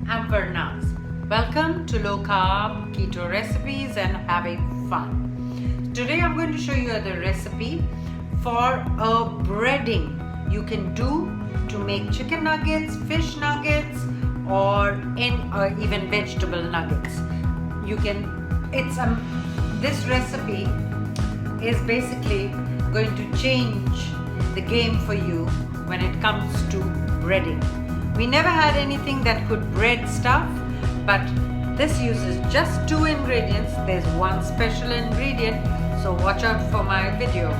I'm Varnaz. Welcome to low carb keto recipes and having fun. Today I'm going to show you the recipe for a breading you can do to make chicken nuggets, fish nuggets, or even vegetable nuggets. This recipe is basically going to change the game for you when it comes to breading. We never had anything that could bread stuff, but this uses just 2 ingredients. There's one special ingredient, so watch out for my video.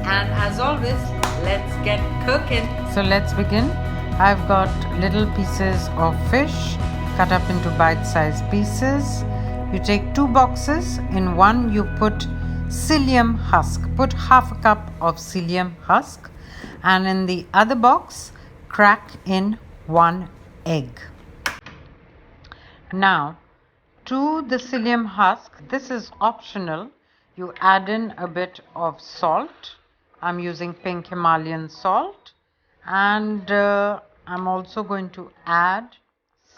And as always, let's get cooking. So let's begin. I've got little pieces of fish cut up into bite-sized pieces. You take 2 boxes. In one you put psyllium husk. Put half a cup of psyllium husk, and in the other box crack in 1 egg. Now to the psyllium husk, this is optional, you add in a bit of salt. I'm using pink Himalayan salt, and I'm also going to add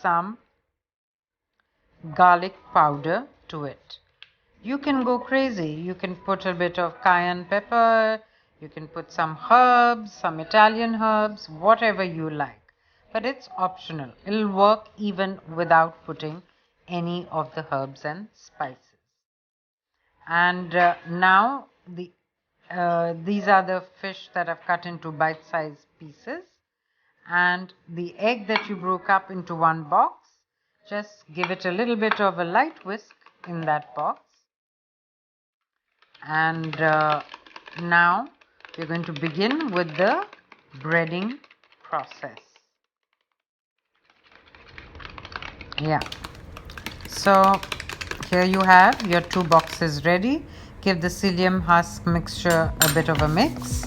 some garlic powder to it. You can go crazy. You can put a bit of cayenne pepper, you can put some herbs, some Italian herbs, whatever you like. But it's optional. It'll work even without putting any of the herbs and spices. And now these are the fish that I've cut into bite-sized pieces. And the egg that you broke up into 1 box, just give it a little bit of a light whisk in that box. And now we're going to begin with the breading process. So here you have your 2 boxes ready. Give the psyllium husk mixture a bit of a mix.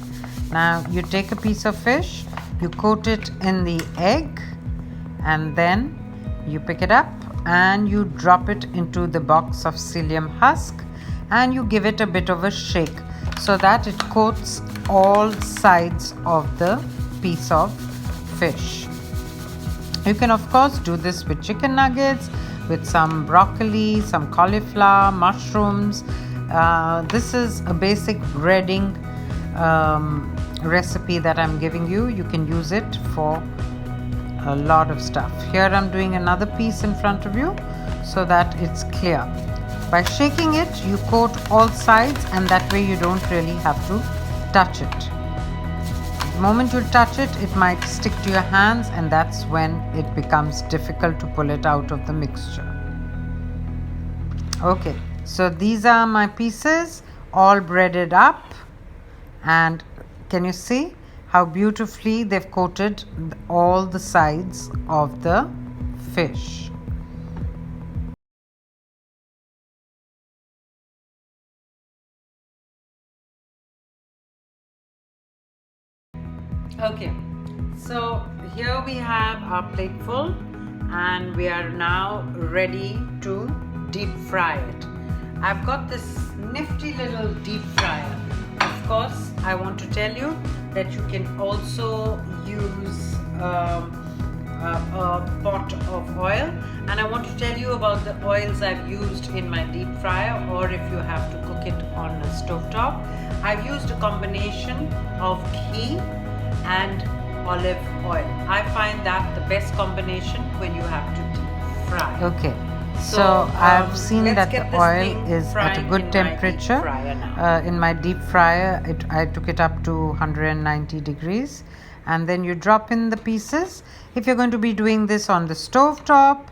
Now you take a piece of fish, you coat it in the egg, and then you pick it up and you drop it into the box of psyllium husk, and you give it a bit of a shake so that it coats all sides of the piece of fish. You can of course do this with chicken nuggets, with some broccoli, some cauliflower, mushrooms. This is a basic breading recipe that I'm giving you. You can use it for a lot of stuff. Here I'm doing another piece in front of you so that it's clear. By shaking it, you coat all sides, and that way you don't really have to touch it. The moment you touch it, it might stick to your hands, and that's when it becomes difficult to pull it out of the mixture. Okay, so these are my pieces all breaded up, and can you see how beautifully they've coated all the sides of the fish? Okay, so here we have our plate full, and we are now ready to deep fry it. I've got this nifty little deep fryer. Of course, I want to tell you that you can also use a pot of oil, and I want to tell you about the oils I've used in my deep fryer, or if you have to cook it on a stovetop. I've used a combination of ghee and olive oil. I find that the best combination when you have to deep fry. Okay, so I've seen that the oil is at a good temperature. In my deep fryer, I took it up to 190 degrees, and then you drop in the pieces. If you're going to be doing this on the stove top,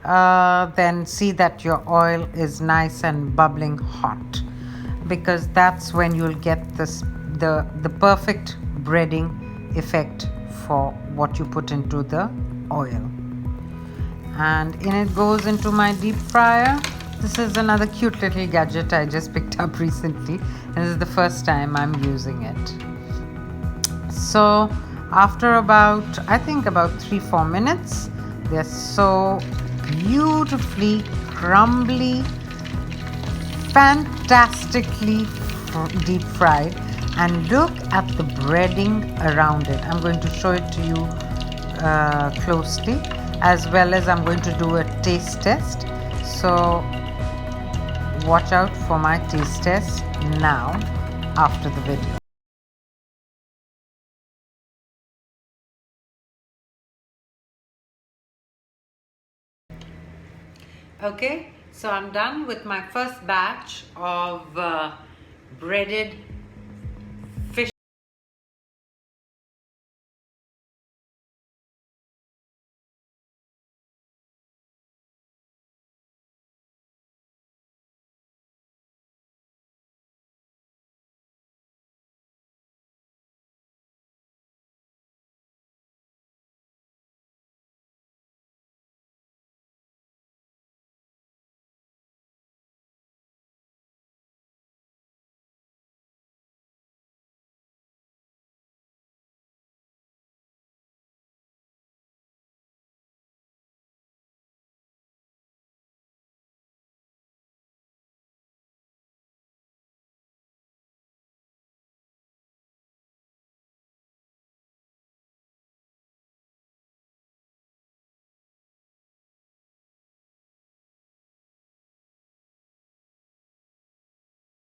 then see that your oil is nice and bubbling hot, because that's when you'll get the perfect breading effect for what you put into the oil. And in it goes into my deep fryer. This is another cute little gadget I just picked up recently, and this is the first time I'm using it. So after about 3-4 minutes, they're so beautifully crumbly, fantastically deep fried. And look at the breading around it. I'm going to show it to you closely. as well as I'm going to do a taste test. So watch out for my taste test now after the video. Okay, so I'm done with my first batch of breaded fish.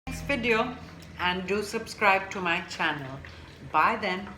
Next video, and do subscribe to my channel. Bye then.